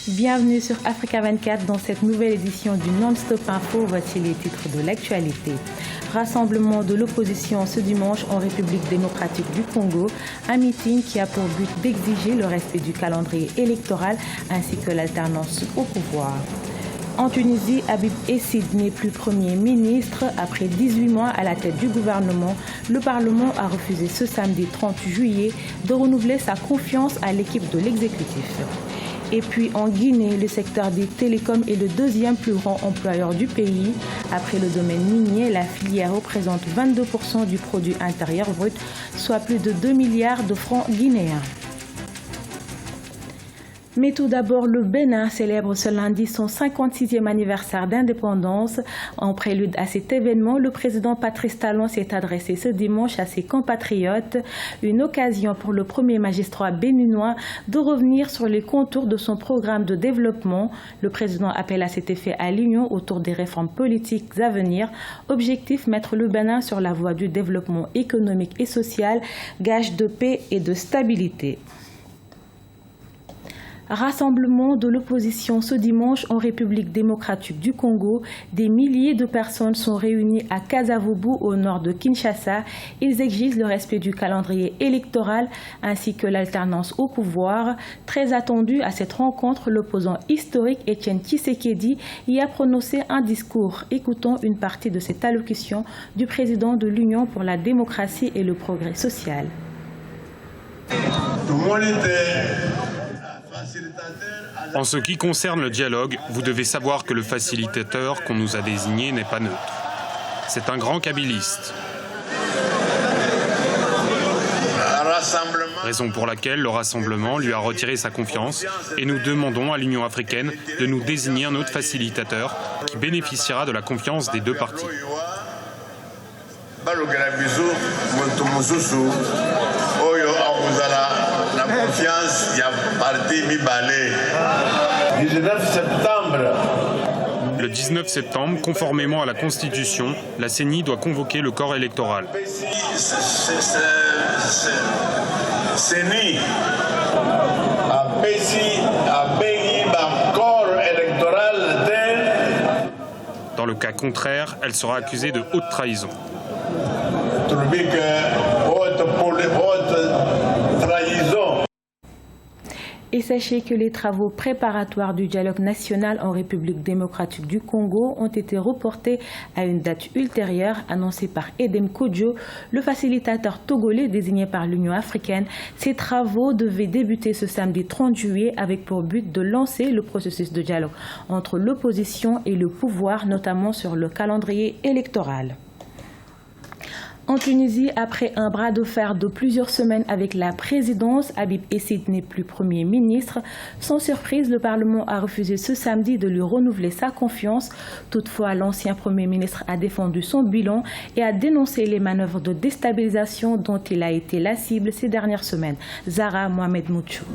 Bienvenue sur Africa 24 dans cette nouvelle édition du Non-Stop Info. Voici les titres de l'actualité. Rassemblement de l'opposition ce dimanche en République démocratique du Congo. Un meeting qui a pour but d'exiger le respect du calendrier électoral ainsi que l'alternance au pouvoir. En Tunisie, Habib Essid n'est plus Premier ministre. Après 18 mois à la tête du gouvernement, le Parlement a refusé ce samedi 30 juillet de renouveler sa confiance à l'équipe de l'exécutif. Et puis en Guinée, le secteur des télécoms est le deuxième plus grand employeur du pays. Après le domaine minier, la filière représente 22% du produit intérieur brut, soit plus de 2 milliards de francs guinéens. Mais tout d'abord, le Bénin célèbre ce lundi son 56e anniversaire d'indépendance. En prélude à cet événement, le président Patrice Talon s'est adressé ce dimanche à ses compatriotes. Une occasion pour le premier magistrat béninois de revenir sur les contours de son programme de développement. Le président appelle à cet effet à l'union autour des réformes politiques à venir. Objectif, mettre le Bénin sur la voie du développement économique et social, gage de paix et de stabilité. Rassemblement de l'opposition ce dimanche en République démocratique du Congo. Des milliers de personnes sont réunies à Kasavubu au nord de Kinshasa. Ils exigent le respect du calendrier électoral ainsi que l'alternance au pouvoir. Très attendu à cette rencontre, l'opposant historique Étienne Tshisekedi y a prononcé un discours. Écoutons une partie de cette allocution du président de l'Union pour la démocratie et le progrès social. En ce qui concerne le dialogue, vous devez savoir que le facilitateur qu'on nous a désigné n'est pas neutre. C'est un grand kabiliste. Raison pour laquelle le Rassemblement lui a retiré sa confiance et nous demandons à l'Union africaine de nous désigner un autre facilitateur qui bénéficiera de la confiance des deux parties. La confiance, il y a parti mi-balé. 19 septembre. Le 19 septembre, conformément à la Constitution, la CENI doit convoquer le corps électoral. CENI a béni le corps électoral. Dans le cas contraire, elle sera accusée de haute trahison. Et sachez que les travaux préparatoires du dialogue national en République démocratique du Congo ont été reportés à une date ultérieure annoncée par Edem Kodjo, le facilitateur togolais désigné par l'Union africaine. Ces travaux devaient débuter ce samedi 30 juillet avec pour but de lancer le processus de dialogue entre l'opposition et le pouvoir, notamment sur le calendrier électoral. En Tunisie, après un bras de fer de plusieurs semaines avec la présidence, Habib Essid n'est plus Premier ministre. Sans surprise, le Parlement a refusé ce samedi de lui renouveler sa confiance. Toutefois, l'ancien Premier ministre a défendu son bilan et a dénoncé les manœuvres de déstabilisation dont il a été la cible ces dernières semaines. Zara Mohamed Mouchou.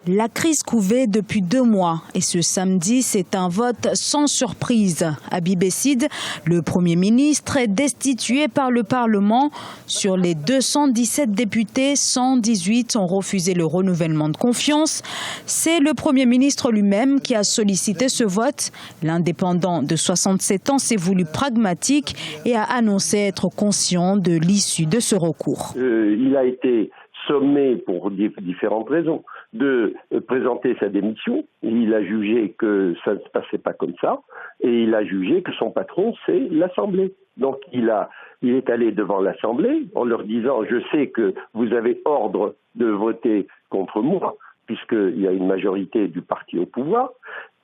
La crise couvait depuis 2 mois et ce samedi, c'est un vote sans surprise. Habib Essid, le Premier ministre, est destitué par le Parlement. Sur les 217 députés, 118 ont refusé le renouvellement de confiance. C'est le Premier ministre lui-même qui a sollicité ce vote. L'indépendant de 67 ans s'est voulu pragmatique et a annoncé être conscient de l'issue de ce recours. Il a été sommé pour différentes raisons de présenter sa démission. Il a jugé que ça ne se passait pas comme ça et il a jugé que son patron, c'est l'Assemblée. Donc il est allé devant l'Assemblée en leur disant « Je sais que vous avez ordre de voter contre moi puisqu'il y a une majorité du parti au pouvoir »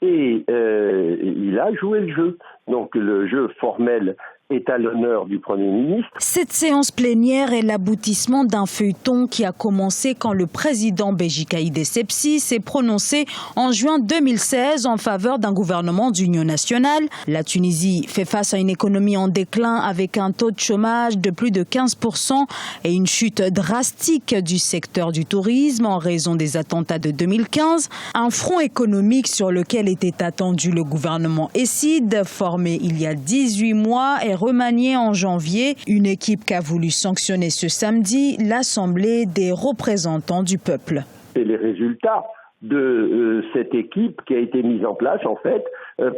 et il a joué le jeu. Donc le jeu formel est à l'honneur du Premier ministre. Cette séance plénière est l'aboutissement d'un feuilleton qui a commencé quand le président Béji Caïd Essebsi s'est prononcé en juin 2016 en faveur d'un gouvernement d'union nationale. La Tunisie fait face à une économie en déclin avec un taux de chômage de plus de 15% et une chute drastique du secteur du tourisme en raison des attentats de 2015. Un front économique sur lequel était attendu le gouvernement Essid, formé il y a 18 mois, est remanié en janvier. Une équipe qui a voulu sanctionner ce samedi l'Assemblée des représentants du peuple. Et les résultats de cette équipe qui a été mise en place, en fait,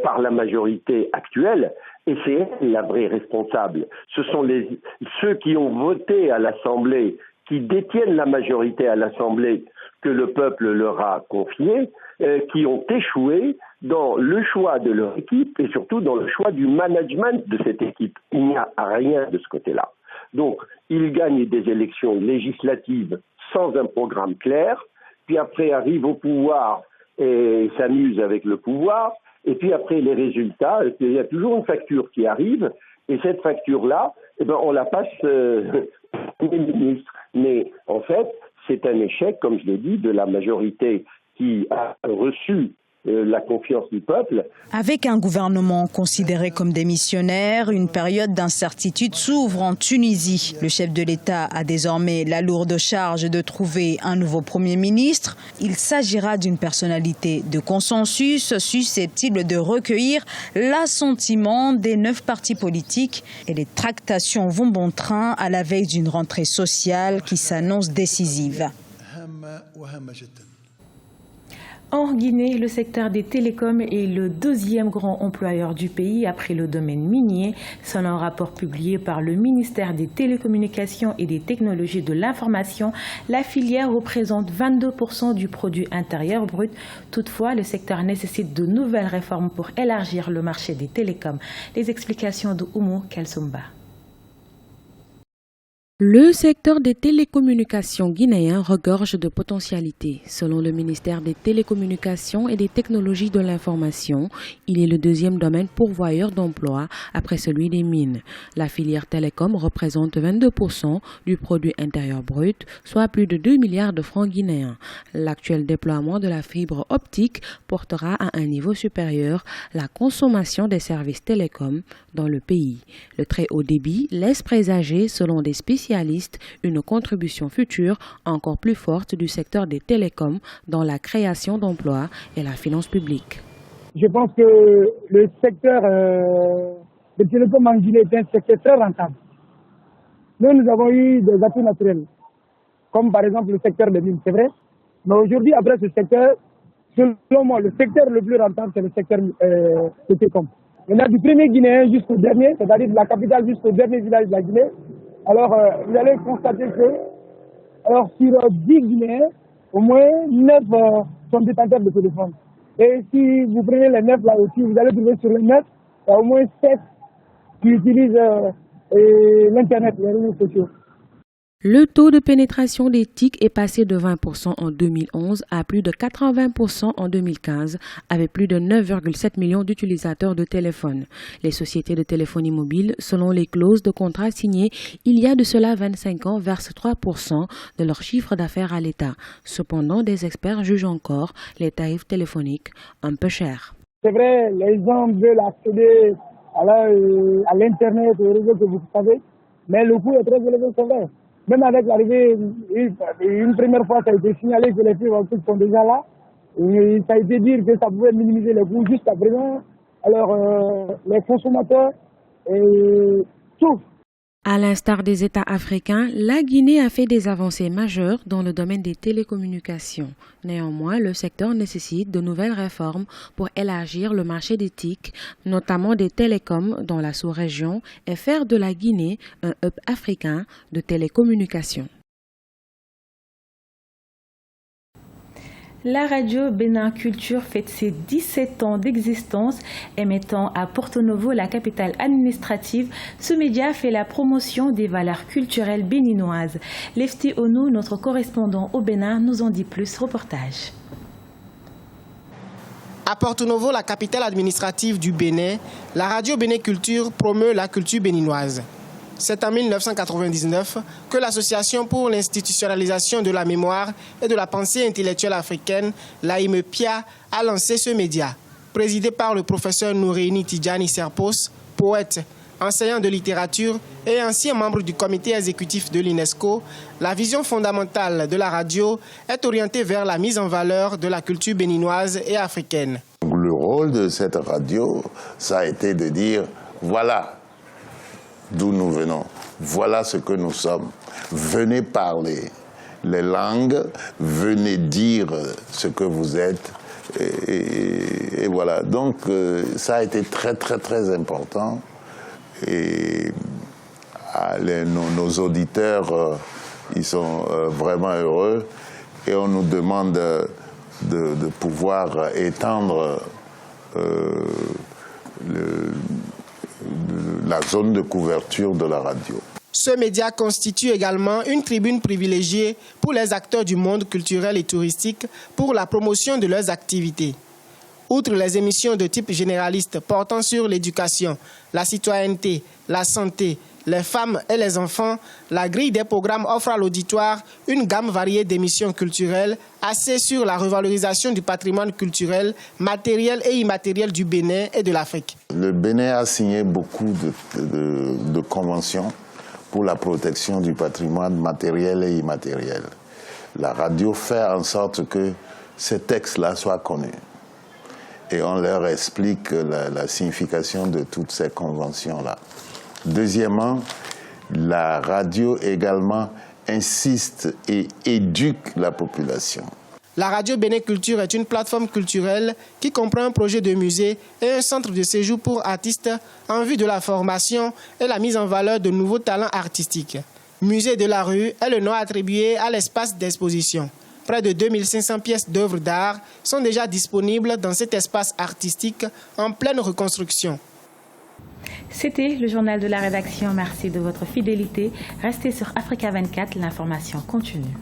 par la majorité actuelle. Et c'est elle la vraie responsable. Ce sont ceux qui ont voté à l'Assemblée, qui détiennent la majorité à l'Assemblée, que le peuple leur a confié, qui ont échoué dans le choix de leur équipe et surtout dans le choix du management de cette équipe. Il n'y a rien de ce côté-là. Donc, ils gagnent des élections législatives sans un programme clair, puis après arrivent au pouvoir et s'amusent avec le pouvoir, et puis après les résultats, il y a toujours une facture qui arrive, et cette facture-là, on la passe au ministre. Mais en fait, c'est un échec, comme je l'ai dit, de la majorité qui a reçu la confiance du peuple. Avec un gouvernement considéré comme démissionnaire, une période d'incertitude s'ouvre en Tunisie. Le chef de l'État a désormais la lourde charge de trouver un nouveau Premier ministre. Il s'agira d'une personnalité de consensus susceptible de recueillir l'assentiment des 9 partis politiques. Et les tractations vont bon train à la veille d'une rentrée sociale qui s'annonce décisive. En Guinée, le secteur des télécoms est le 2e grand employeur du pays après le domaine minier. Selon un rapport publié par le ministère des Télécommunications et des Technologies de l'Information, la filière représente 22% du produit intérieur brut. Toutefois, le secteur nécessite de nouvelles réformes pour élargir le marché des télécoms. Les explications de Oumou Kalsoumba. Le secteur des télécommunications guinéen regorge de potentialités. Selon le ministère des Télécommunications et des Technologies de l'Information, il est le 2e domaine pourvoyeur d'emplois après celui des mines. La filière télécom représente 22% du produit intérieur brut, soit plus de 2 milliards de francs guinéens. L'actuel déploiement de la fibre optique portera à un niveau supérieur la consommation des services télécoms dans le pays. Le très haut débit laisse présager, selon des spécialistes, une contribution future encore plus forte du secteur des télécoms dans la création d'emplois et la finance publique. Je pense que le secteur des télécoms en Guinée est un secteur très rentable. Nous avons eu des atouts naturels, comme par exemple le secteur des mines, c'est vrai. Mais aujourd'hui, après ce secteur, selon moi, le secteur le plus rentable, c'est le secteur des télécoms. On a du premier Guinéen jusqu'au dernier, c'est-à-dire de la capitale jusqu'au dernier village de la Guinée. Alors, vous allez constater que, sur 10 Guinéens, au moins 9 sont détenteurs de téléphone. Et si vous prenez les 9 là aussi, vous allez trouver sur les 9, il y a au moins 7 qui utilisent l'Internet, les réseaux sociaux. Le taux de pénétration des TIC est passé de 20% en 2011 à plus de 80% en 2015, avec plus de 9,7 millions d'utilisateurs de téléphones. Les sociétés de téléphonie mobile, selon les clauses de contrat signés il y a de cela 25 ans, versent 3% de leur chiffre d'affaires à l'État. Cependant, des experts jugent encore les tarifs téléphoniques un peu chers. C'est vrai, les gens veulent accéder à l'Internet, aux réseaux que vous savez, mais le coût est très élevé, c'est vrai. Même avec l'arrivée, une première fois, ça a été signalé que les fibres optiques sont déjà là. Et ça a été dit que ça pouvait minimiser les coûts juste à présent. Alors, les consommateurs, souffrent. À l'instar des États africains, la Guinée a fait des avancées majeures dans le domaine des télécommunications. Néanmoins, le secteur nécessite de nouvelles réformes pour élargir le marché des TIC, notamment des télécoms dans la sous-région, et faire de la Guinée un hub africain de télécommunications. La radio Bénin Culture fête ses 17 ans d'existence, émettant à Porto Novo, la capitale administrative. Ce média fait la promotion des valeurs culturelles béninoises. Lefty Onou, notre correspondant au Bénin, nous en dit plus. Reportage. À Porto Novo, la capitale administrative du Bénin, la radio Bénin Culture promeut la culture béninoise. C'est en 1999 que l'Association pour l'institutionnalisation de la mémoire et de la pensée intellectuelle africaine, l'AIMEPIA, a lancé ce média. Présidé par le professeur Noureini Tidjani Serpos, poète, enseignant de littérature et ancien membre du comité exécutif de l'UNESCO, la vision fondamentale de la radio est orientée vers la mise en valeur de la culture béninoise et africaine. Le rôle de cette radio, ça a été de dire, voilà d'où nous venons. Voilà ce que nous sommes. Venez parler. les langues, venez dire ce que vous êtes. Et voilà, donc ça a été très très très important. Et nos auditeurs, ils sont vraiment heureux. Et on nous demande de pouvoir étendre la zone de couverture de la radio. Ce média constitue également une tribune privilégiée pour les acteurs du monde culturel et touristique pour la promotion de leurs activités. Outre les émissions de type généraliste portant sur l'éducation, la citoyenneté, la santé, les femmes et les enfants, la grille des programmes offre à l'auditoire une gamme variée d'émissions culturelles axées sur la revalorisation du patrimoine culturel, matériel et immatériel du Bénin et de l'Afrique. Le Bénin a signé beaucoup de conventions pour la protection du patrimoine matériel et immatériel. La radio fait en sorte que ces textes-là soient connus. Et on leur explique la signification de toutes ces conventions-là. Deuxièmement, la radio également insiste et éduque la population. La radio Bénin Culture est une plateforme culturelle qui comprend un projet de musée et un centre de séjour pour artistes en vue de la formation et la mise en valeur de nouveaux talents artistiques. Musée de la rue est le nom attribué à l'espace d'exposition. Près de 2500 pièces d'œuvres d'art sont déjà disponibles dans cet espace artistique en pleine reconstruction. C'était le journal de la rédaction. Merci de votre fidélité. Restez sur Africa 24, l'information continue.